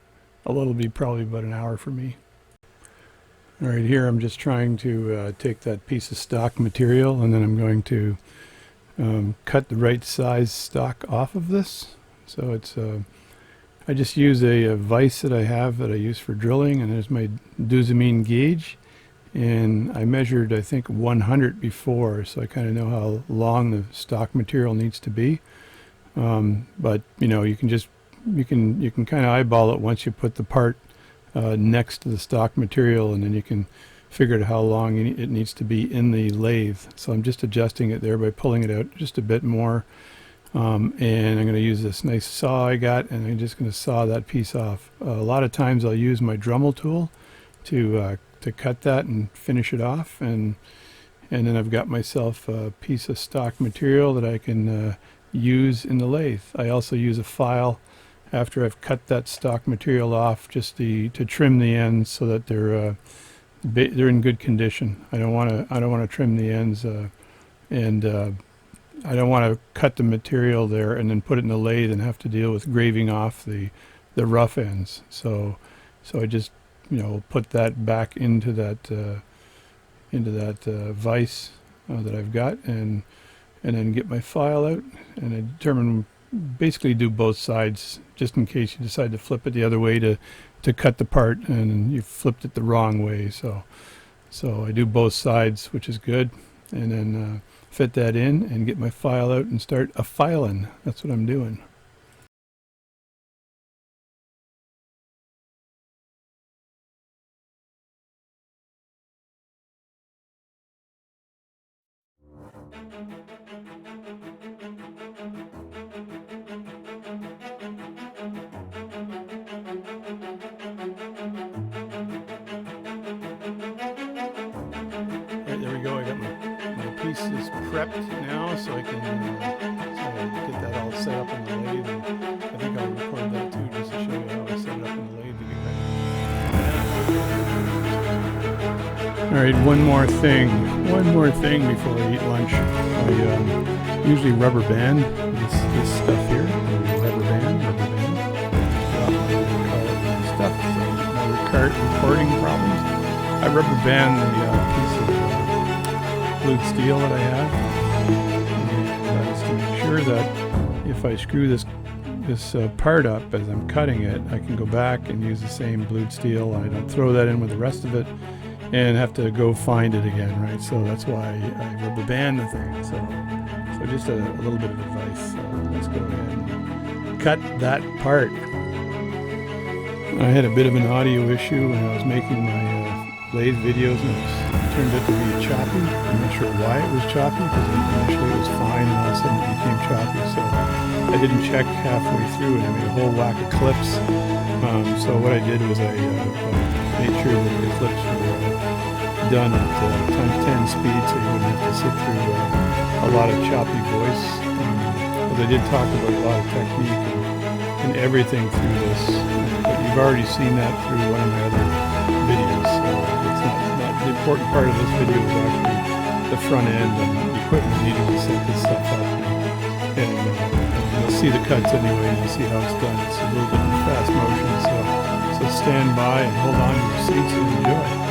Although it'll be probably about an hour for me. All right, here I'm just trying to take that piece of stock material, and then I'm going to cut the right size stock off of this. So it's I just use a vise that I have that I use for drilling, and there's my Duzamine gauge, and I measured I think 100 before, so I kind of know how long the stock material needs to be. But you know, you can kind of eyeball it once you put the part next to the stock material, and then you can figure out how long it needs to be in the lathe. So I'm just adjusting it there by pulling it out just a bit more. And I'm going to use this nice saw I got, and I'm just going to saw that piece off. A lot of times I'll use my Dremel tool to cut that and finish it off, and then I've got myself a piece of stock material that I can use in the lathe. I also use a file after I've cut that stock material off, just to trim the ends so that they're in good condition. I don't want to trim the ends, and I don't want to cut the material there and then put it in the lathe and have to deal with graving off the rough ends. So I just, you know, put that back into that vise that I've got, and then get my file out, and I basically do both sides just in case you decide to flip it the other way to cut the part and you flipped it the wrong way. So I do both sides, which is good, and then fit that in and get my file out and start a filing. That's what I'm doing. Right, there we go. I got my pieces prepped now, so I can get that all set up in the lathe. And I think I'll record that too, just to show you how I set it up in the lathe to get ready. All right, one more thing before I eat lunch. I usually rubber band this stuff here. Rubber band. Stuff. So no recording problems. I rubber band the piece of blued steel that I have, and that's to make sure that if I screw this part up as I'm cutting it, I can go back and use the same blued steel. I don't throw that in with the rest of it and have to go find it again, right? So that's why I rubber band the thing. So just a little bit of advice. So let's go ahead and cut that part. I had a bit of an audio issue when I was making my lathe videos, and it turned out to be choppy. I'm not sure why it was choppy, because initially it was fine, and all of a sudden it became choppy. So I didn't check halfway through, and I made a whole whack of clips. So what I did was I made sure that the clips were done at times 10 speed, so you wouldn't have to sit through a lot of choppy voice. Because I did talk about a lot of technique and everything through this, but you've already seen that through one of my other videos. So it's not the important part of this video is actually the front end and the equipment needing to set this stuff up. And you'll see the cuts anyway, and you'll see how it's done. It's a little bit in fast motion, so stand by and hold on to your seats and enjoy.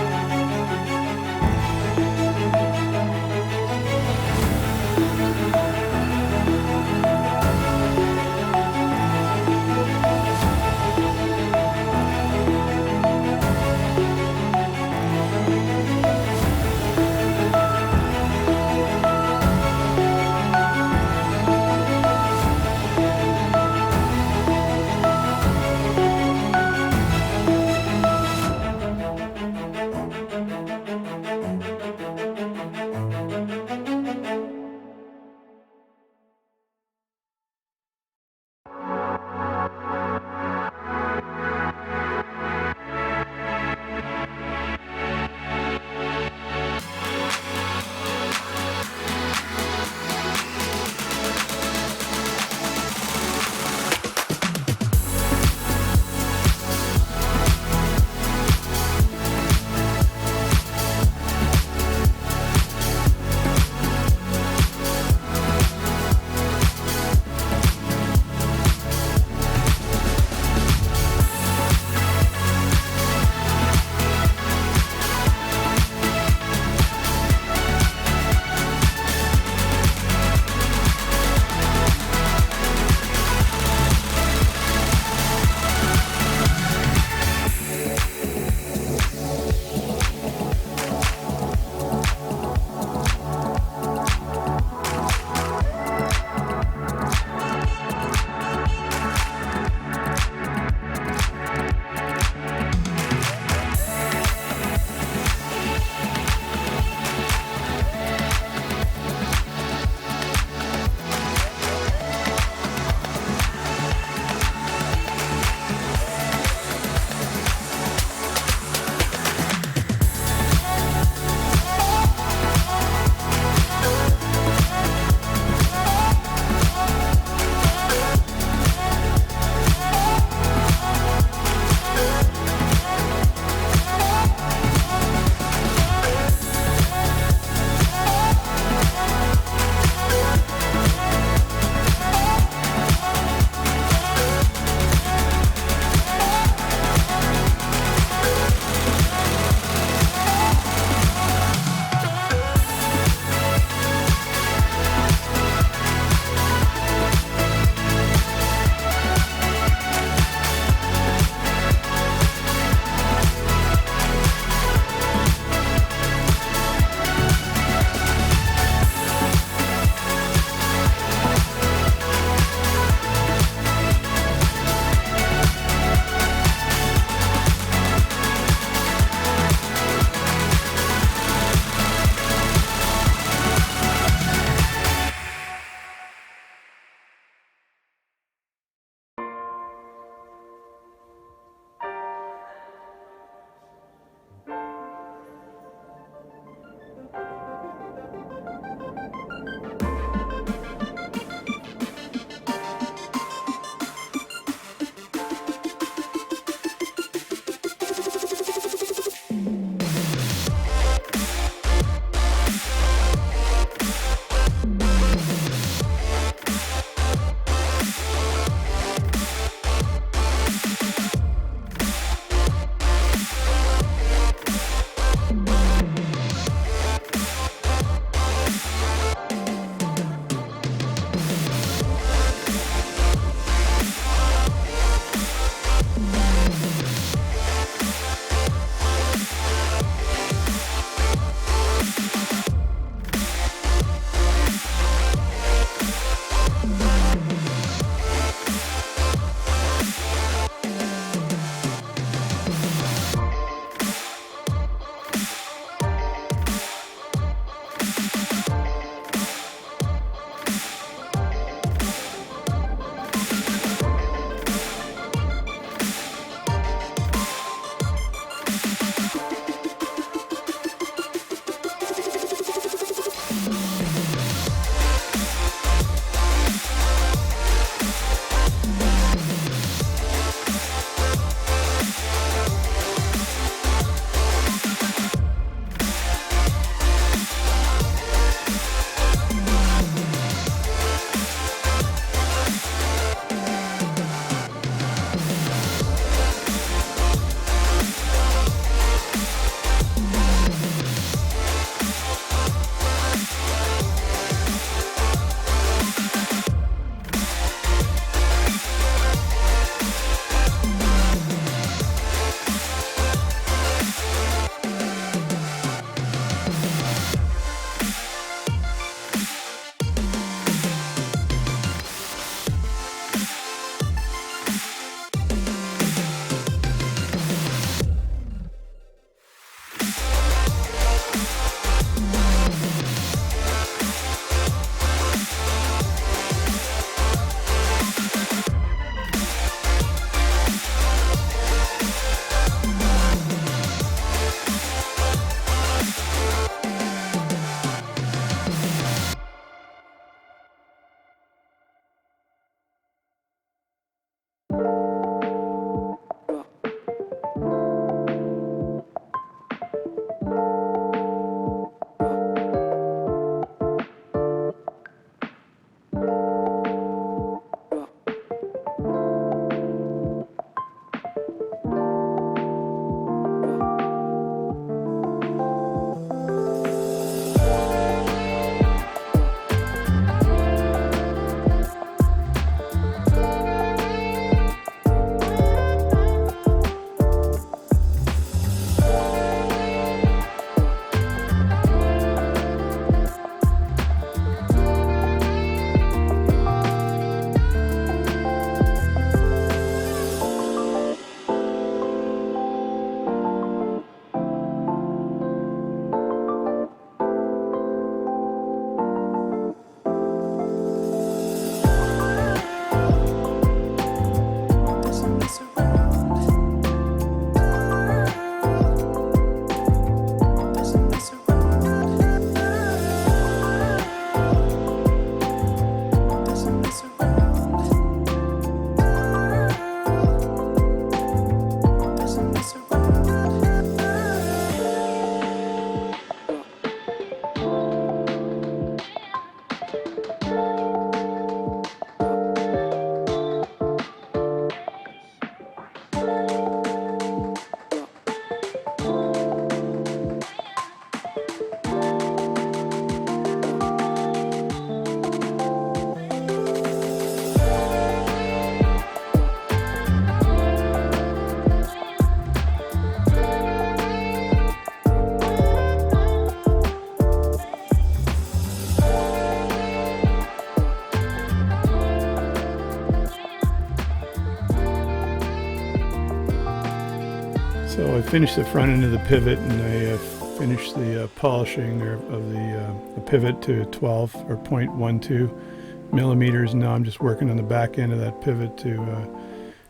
I finished the front end of the pivot, and I finished the polishing of the pivot to 12 or 0.12 millimeters. Now I'm just working on the back end of that pivot to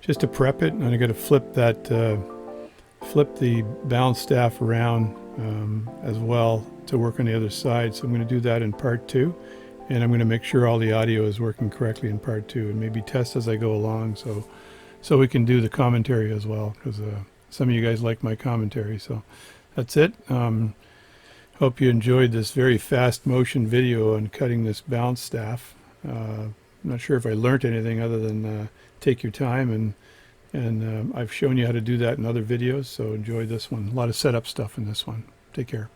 just to prep it, and I got to flip the balance staff around as well to work on the other side. So I'm going to do that in part 2, and I'm going to make sure all the audio is working correctly in part 2, and maybe test as I go along, so we can do the commentary as well, because some of you guys like my commentary. So that's it. Hope you enjoyed this very fast motion video on cutting this balance staff. I'm not sure if I learned anything other than take your time, and I've shown you how to do that in other videos, so enjoy this one. A lot of setup stuff in this one. Take care.